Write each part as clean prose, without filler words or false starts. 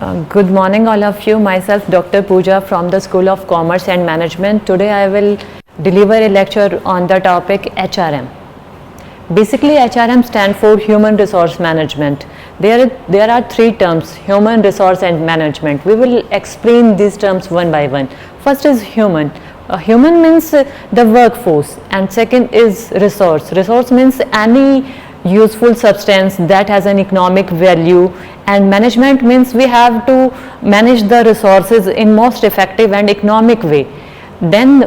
Good morning all of you. Myself Dr. Pooja from the School of Commerce and Management. Today I will deliver a lecture on the topic HRM. Basically HRM stands for Human Resource Management. There are three terms: human, resource and management. We will explain these terms one by one. First is human. Human means the workforce, and second is resource. Resource means any useful substance that has an economic value, and management means we have to manage the resources in most effective and economic way. Then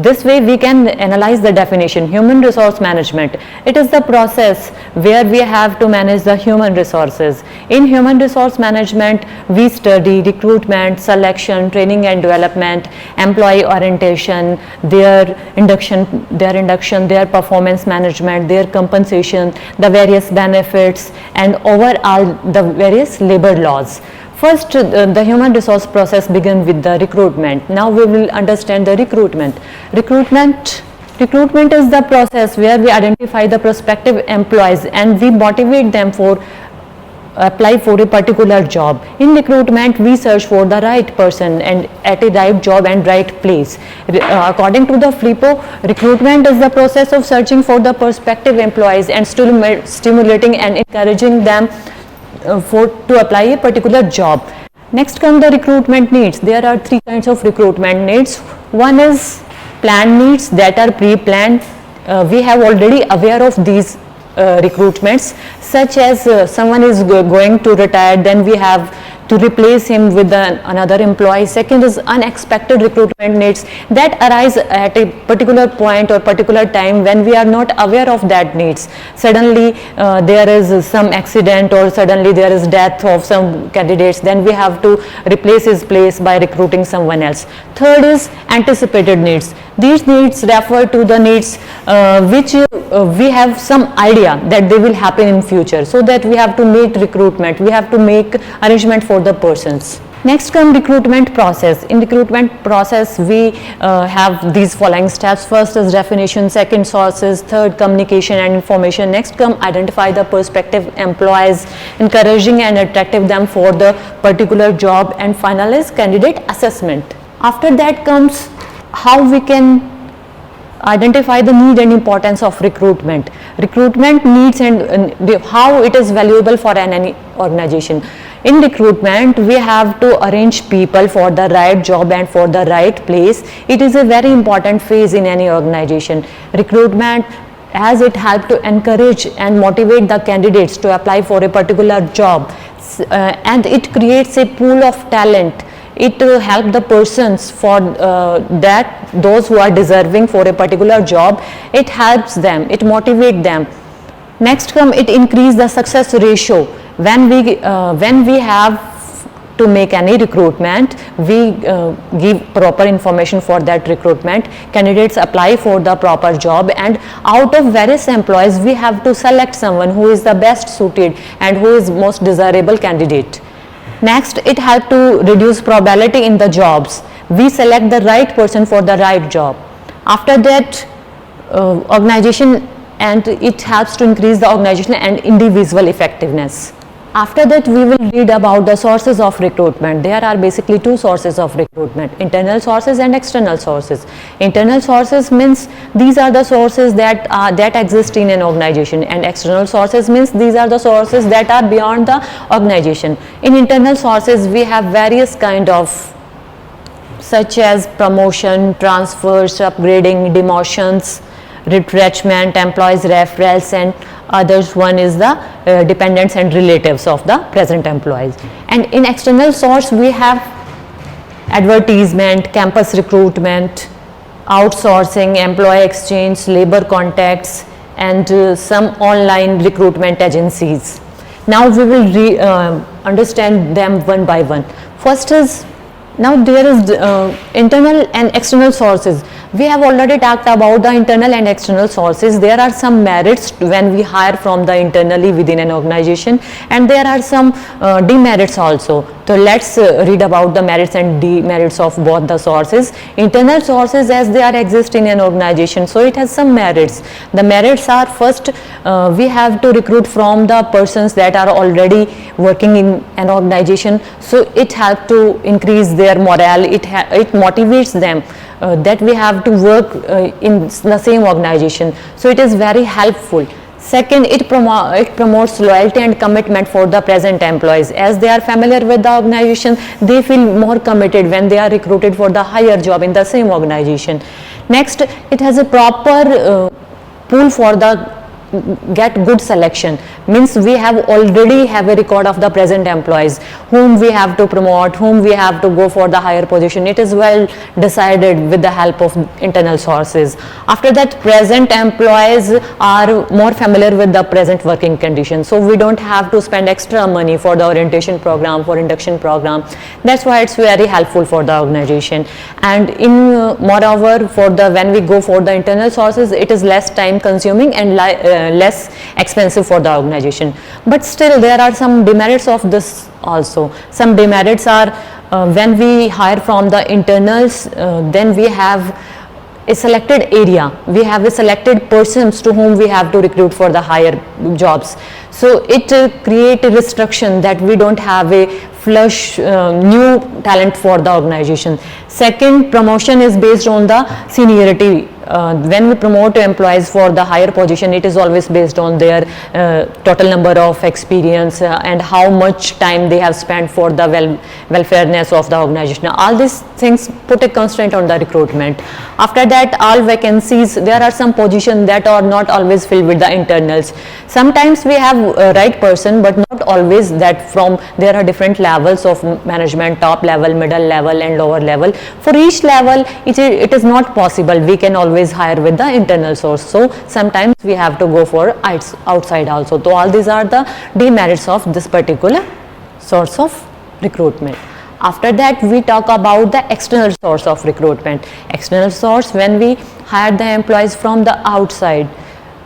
this way we can analyze the definition. Human resource management, it is the process where we have to manage the human resources. In human resource management we study recruitment, selection, training and development, employee orientation, their induction, their performance management, their compensation, the various benefits, and overall the various labor laws. First, the human resource process begins with the recruitment. Now we will understand the recruitment. Recruitment is the process where we identify the prospective employees and we motivate them for apply for a particular job. In recruitment, we search for the right person and at a right job and right place. According to the FLIPO, recruitment is the process of searching for the prospective employees and stimulating and encouraging them to apply a particular job. Next come the recruitment needs. There are three kinds of recruitment needs. One is planned needs, that are pre-planned. We have already aware of these recruitments, such as someone is going to retire, then we have to replace him with another employee. Second is unexpected recruitment needs that arise at a particular point or particular time when we are not aware of that needs. Suddenly there is some accident or suddenly there is death of some candidates, then we have to replace his place by recruiting someone else. Third is anticipated needs. These needs refer to the needs which we have some idea that they will happen in future, so that we have to make recruitment, we have to make arrangement for the persons. Next come recruitment process. In recruitment process we have these following steps. First is definition, second sources, third communication and information, next come identify the prospective employees, encouraging and attracting them for the particular job, and final is candidate assessment. After that comes how we can identify the need and importance of recruitment. Recruitment needs and how it is valuable for any organization. In recruitment, we have to arrange people for the right job and for the right place. It is a very important phase in any organization. Recruitment, as it helps to encourage and motivate the candidates to apply for a particular job, and it creates a pool of talent. It will help the persons for those who are deserving for a particular job. It helps them, it motivates them. Next come, it increase the success ratio. When we have to make any recruitment, we give proper information for that recruitment. Candidates apply for the proper job, and out of various employees we have to select someone who is the best suited and who is most desirable candidate. Next, it helps to reduce probability in the jobs. We select the right person for the right job. After that, organization, and it helps to increase the organizational and individual effectiveness. After that, we will read about the sources of recruitment. There are basically two sources of recruitment: internal sources and external sources. Internal sources means these are the sources that exist in an organization, and external sources means these are the sources that are beyond the organization. In internal sources, we have various kind of, such as promotion, transfers, upgrading, demotions, retrenchment, employees referrals, and others. One is the dependents and relatives of the present employees. And in external source we have advertisement, campus recruitment, outsourcing, employee exchange, labor contacts, and some online recruitment agencies. Now we will understand them one by one. First is, now there is internal and external sources. We have already talked about the internal and external sources. There are some merits when we hire from the internally within an organization, and there are some demerits also. So let's read about the merits and demerits of both the sources. Internal sources, as they are exist in an organization, so it has some merits. The merits are, first, we have to recruit from the persons that are already working in an organization, so it helps to increase their morale, it motivates them that we have to work in the same organization, so it is very helpful. Second, it promotes loyalty and commitment for the present employees. As they are familiar with the organization, they feel more committed when they are recruited for the higher job in the same organization. Next, it has a proper pool for the get good selection, means we have already have a record of the present employees whom we have to promote, whom we have to go for the higher position. It is well decided with the help of internal sources. After that, present employees are more familiar with the present working conditions, so we don't have to spend extra money for the orientation program, for induction program. That's why it's very helpful for the organization. And in moreover, for the when we go for the internal sources, it is less time consuming and less expensive for the organization. But still, there are some demerits of this also. Some demerits are when we hire from the internals, then we have a selected area, we have a selected persons to whom we have to recruit for the higher jobs. So it creates a restriction that we don't have a flush new talent for the organization. Second, promotion is based on the seniority. When we promote employees for the higher position, it is always based on their total number of experience and how much time they have spent for the welfareness of the organization. All these things put a constraint on the recruitment. After that, all vacancies, there are some positions that are not always filled with the internals. Sometimes we have a right person, but not always. That from there are different levels of management, top level, middle level and lower level. For each level, it is not possible we can always hire with the internal source, so sometimes we have to go for outside also. So all these are the demerits of this particular source of recruitment. After that, we talk about the external source of recruitment. External source, when we hire the employees from the outside,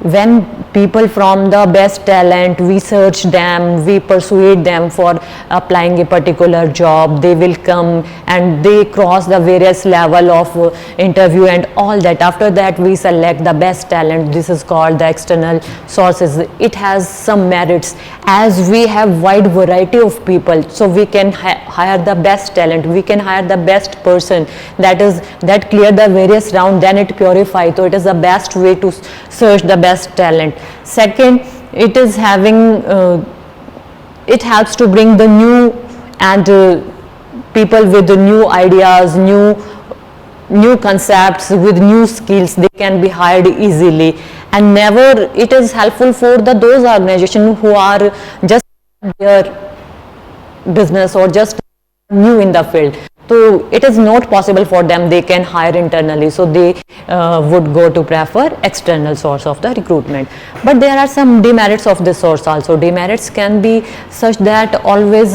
when people from the best talent, we search them, we persuade them for applying a particular job, they will come and they cross the various level of interview and all that. After that, we select the best talent. This is called the external sources. It has some merits, as we have wide variety of people, so we can hire the best talent, we can hire the best person that clear the various round, then it purifies. So it is the best way to search the best talent. Second, it is having it helps to bring the new and people with the new ideas, new concepts, with new skills. They can be hired easily, and never it is helpful for those organizations who are just their business or just new in the field. So it is not possible for them, they can hire internally, so they would go to prefer external source of the recruitment. But there are some demerits of this source also. Demerits can be such that always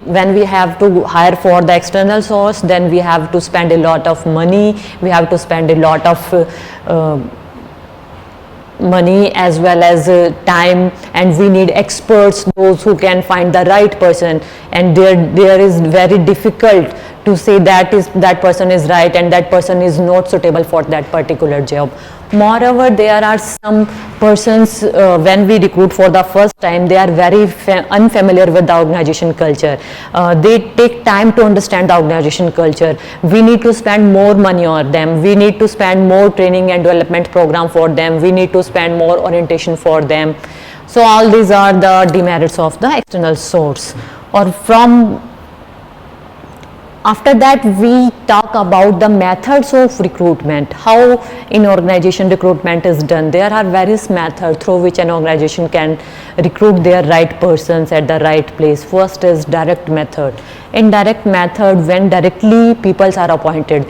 when we have to hire for the external source, then we have to spend a lot of money, we have to spend a lot of money as well as time, and we need experts, those who can find the right person, and there is very difficult to say that person is right and that person is not suitable for that particular job. Moreover, there are some persons when we recruit for the first time, they are very unfamiliar with the organization culture. They take time to understand the organization culture. We need to spend more money on them. We need to spend more training and development program for them. We need to spend more orientation for them. So all these are the demerits of the external source. After that, we talk about the methods of recruitment, how in organization recruitment is done. There are various methods through which an organization can recruit their right persons at the right place. First is direct method. In direct method, when directly people are appointed,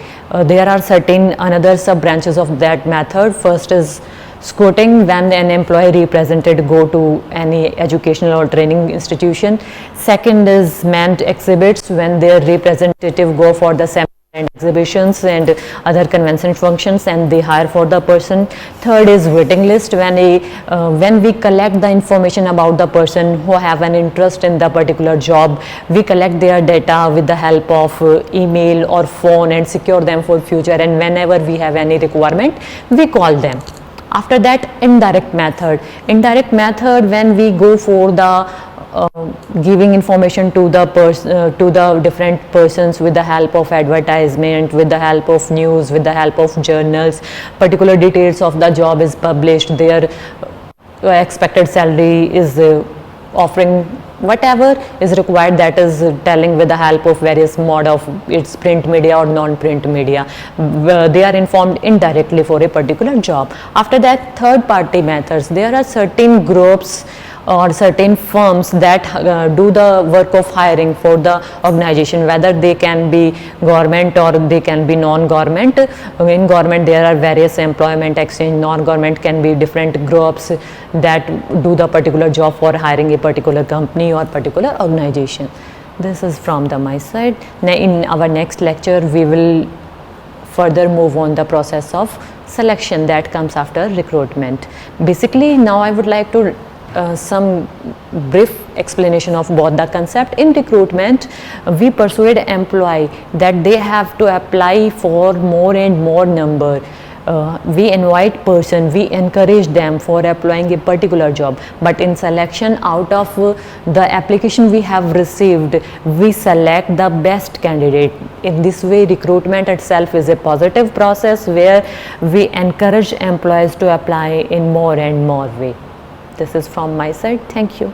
there are certain another sub branches of that method. First is scouting, when an employee represented go to any educational or training institution. Second is manned exhibits, when their representative go for the seminar and exhibitions and other convention functions, and they hire for the person. Third is waiting list, when we collect the information about the person who have an interest in the particular job. We collect their data with the help of email or phone and secure them for future, and whenever we have any requirement we call them. After that, indirect method, when we go for the giving information to the different persons with the help of advertisement, with the help of news, with the help of journals. Particular details of the job is published, their expected salary is offering, whatever is required, that is telling with the help of various mode of its print media or non-print media. They are informed indirectly for a particular job. After that, third party methods. There are certain groups or certain firms that do the work of hiring for the organization, whether they can be government or they can be non-government. In government there are various employment exchange, non-government can be different groups that do the particular job for hiring a particular company or particular organization. This is from my side. Now in our next lecture we will further move on the process of selection that comes after recruitment. Basically now I would like to some brief explanation of both the concept. In recruitment, we persuade employee that they have to apply for more and more number. We invite person, we encourage them for applying a particular job, but in selection, out of the application we have received, we select the best candidate. In this way, recruitment itself is a positive process where we encourage employees to apply in more and more way. This is from my side. Thank you.